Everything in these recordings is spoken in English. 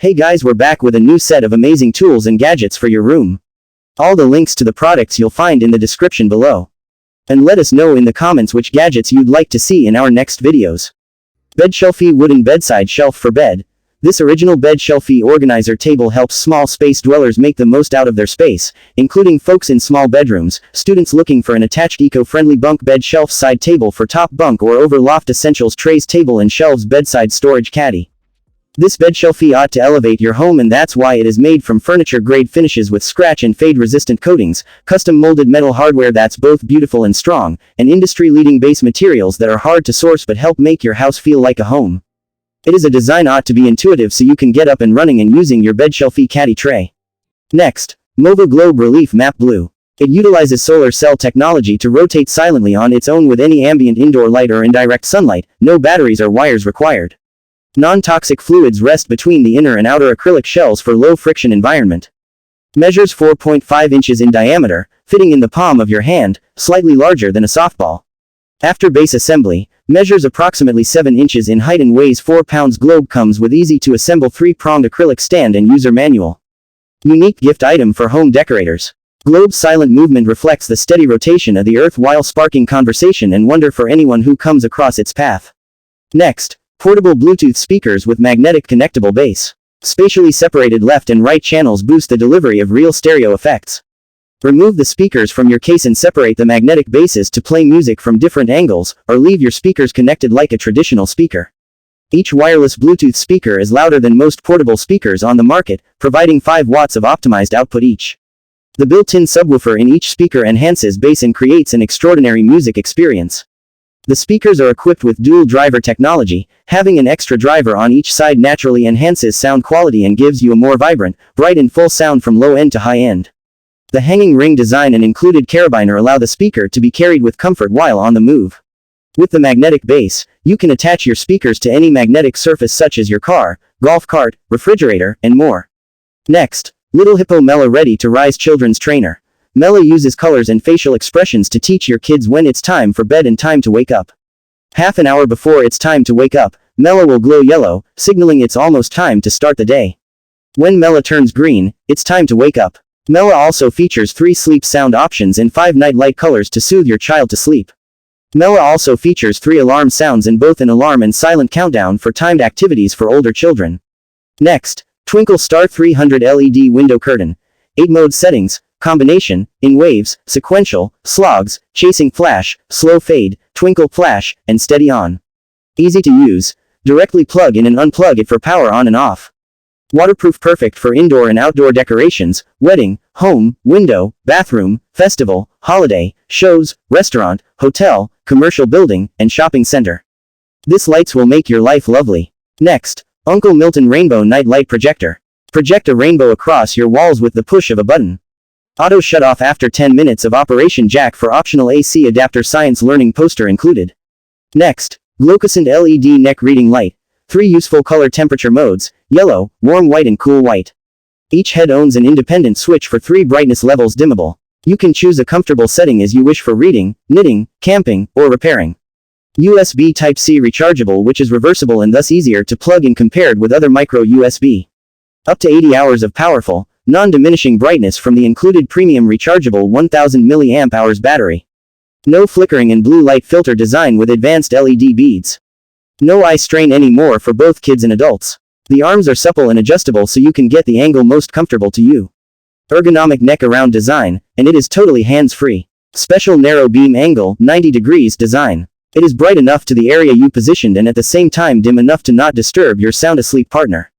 Hey guys, we're back with a new set of amazing tools and gadgets for your room. All the links to the products you'll find in the description below. And let us know in the comments which gadgets you'd like to see in our next videos. Bed Shelfie Wooden Bedside Shelf for Bed. This original bed Shelfie organizer table helps small space dwellers make the most out of their space, including folks in small bedrooms, students looking for an attached eco-friendly bunk bed shelf side table for top bunk or over loft essentials trays table and shelves bedside storage caddy. This bed Shelfie ought to elevate your home, and that's why it is made from furniture-grade finishes with scratch and fade-resistant coatings, custom-molded metal hardware that's both beautiful and strong, and industry-leading base materials that are hard to source but help make your house feel like a home. It is a design ought to be intuitive so you can get up and running and using your bed Shelfie caddy tray. Next, Moba Globe Relief Map Blue. It utilizes solar cell technology to rotate silently on its own with any ambient indoor light or indirect sunlight, no batteries or wires required. Non-toxic fluids rest between the inner and outer acrylic shells for low-friction environment. Measures 4.5 inches in diameter, fitting in the palm of your hand, slightly larger than a softball. After base assembly, measures approximately 7 inches in height and weighs 4 pounds. Globe comes with easy-to-assemble 3-pronged acrylic stand and user manual. Unique gift item for home decorators. Globe's silent movement reflects the steady rotation of the earth while sparking conversation and wonder for anyone who comes across its path. Next, portable Bluetooth speakers with magnetic connectable base. Spatially separated left and right channels boost the delivery of real stereo effects. Remove the speakers from your case and separate the magnetic bases to play music from different angles, or leave your speakers connected like a traditional speaker. Each wireless Bluetooth speaker is louder than most portable speakers on the market, providing 5 watts of optimized output each. The built-in subwoofer in each speaker enhances bass and creates an extraordinary music experience. The speakers are equipped with dual driver technology. Having an extra driver on each side naturally enhances sound quality and gives you a more vibrant, bright and full sound from low end to high end. The hanging ring design and included carabiner allow the speaker to be carried with comfort while on the move. With the magnetic base, you can attach your speakers to any magnetic surface such as your car, golf cart, refrigerator, and more. Next, Little Hippo Mellow Ready to Rise Children's Trainer. Mellow uses colors and facial expressions to teach your kids when it's time for bed and time to wake up. Half an hour before it's time to wake up, Mellow will glow yellow, signaling it's almost time to start the day. When Mellow turns green, it's time to wake up. Mellow also features 3 sleep sound options and 5 night light colors to soothe your child to sleep. Mellow also features 3 alarm sounds in both an alarm and silent countdown for timed activities for older children. Next, Twinkle Star 300 LED Window Curtain. 8 mode settings. Combination, in waves, sequential, slogs, chasing flash, slow fade, twinkle flash, and steady on. Easy to use. Directly plug in and unplug it for power on and off. Waterproof, perfect for indoor and outdoor decorations, wedding, home, window, bathroom, festival, holiday, shows, restaurant, hotel, commercial building, and shopping center. This lights will make your life lovely. Next, Uncle Milton Rainbow Night Light Projector. Project a rainbow across your walls with the push of a button. Auto shut off after 10 minutes of operation. Jack for optional AC adapter. Science learning poster included. Next, Locus LED neck reading light. 3 useful color temperature modes, yellow, warm white and cool white. Each head owns an independent switch for 3 brightness levels dimmable. You can choose a comfortable setting as you wish for reading, knitting, camping, or repairing. USB Type-C rechargeable, which is reversible and thus easier to plug in compared with other micro USB. Up to 80 hours of powerful, non-diminishing brightness from the included premium rechargeable 1000 mAh battery. No flickering and blue light filter design with advanced LED beads. No eye strain anymore for both kids and adults. The arms are supple and adjustable so you can get the angle most comfortable to you. Ergonomic neck around design, and it is totally hands-free. Special narrow beam angle, 90 degrees design. It is bright enough to the area you positioned and at the same time dim enough to not disturb your sound asleep partner.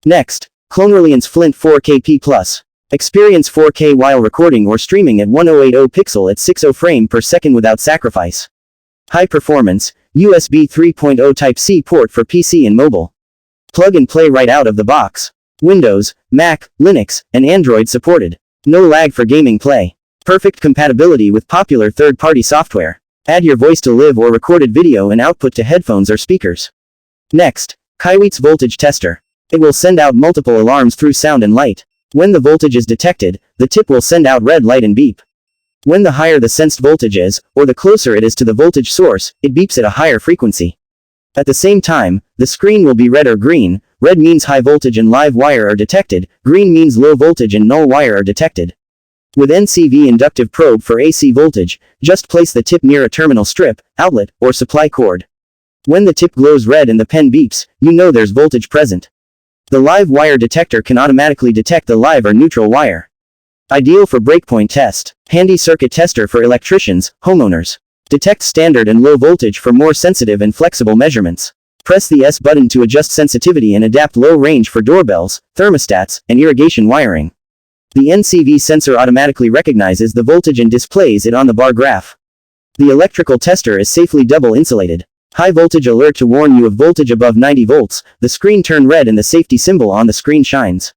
Next, Clonian Flint 4K P+. Experience 4K while recording or streaming at 1080 pixel at 60 frame per second without sacrifice. High performance, USB 3.0 Type-C port for PC and mobile. Plug and play right out of the box. Windows, Mac, Linux, and Android supported. No lag for gaming play. Perfect compatibility with popular third-party software. Add your voice to live or recorded video and output to headphones or speakers. Next, Kywit's voltage tester. It will send out multiple alarms through sound and light. When the voltage is detected, the tip will send out red light and beep. When the higher the sensed voltage is, or the closer it is to the voltage source, it beeps at a higher frequency. At the same time, the screen will be red or green, Red means high voltage and live wire are detected, green means low voltage and null wire are detected. With NCV inductive probe for AC voltage, just place the tip near a terminal strip, outlet, or supply cord. When the tip glows red and the pen beeps, you know there's voltage present. The live wire detector can automatically detect the live or neutral wire. Ideal for breakpoint test. Handy circuit tester for electricians, homeowners. Detect standard and low voltage for more sensitive and flexible measurements. Press the S button to adjust sensitivity and adapt low range for doorbells, thermostats, and irrigation wiring. The NCV sensor automatically recognizes the voltage and displays it on the bar graph. The electrical tester is safely double insulated. High voltage alert to warn you of voltage above 90 volts, the screen turn red and the safety symbol on the screen shines.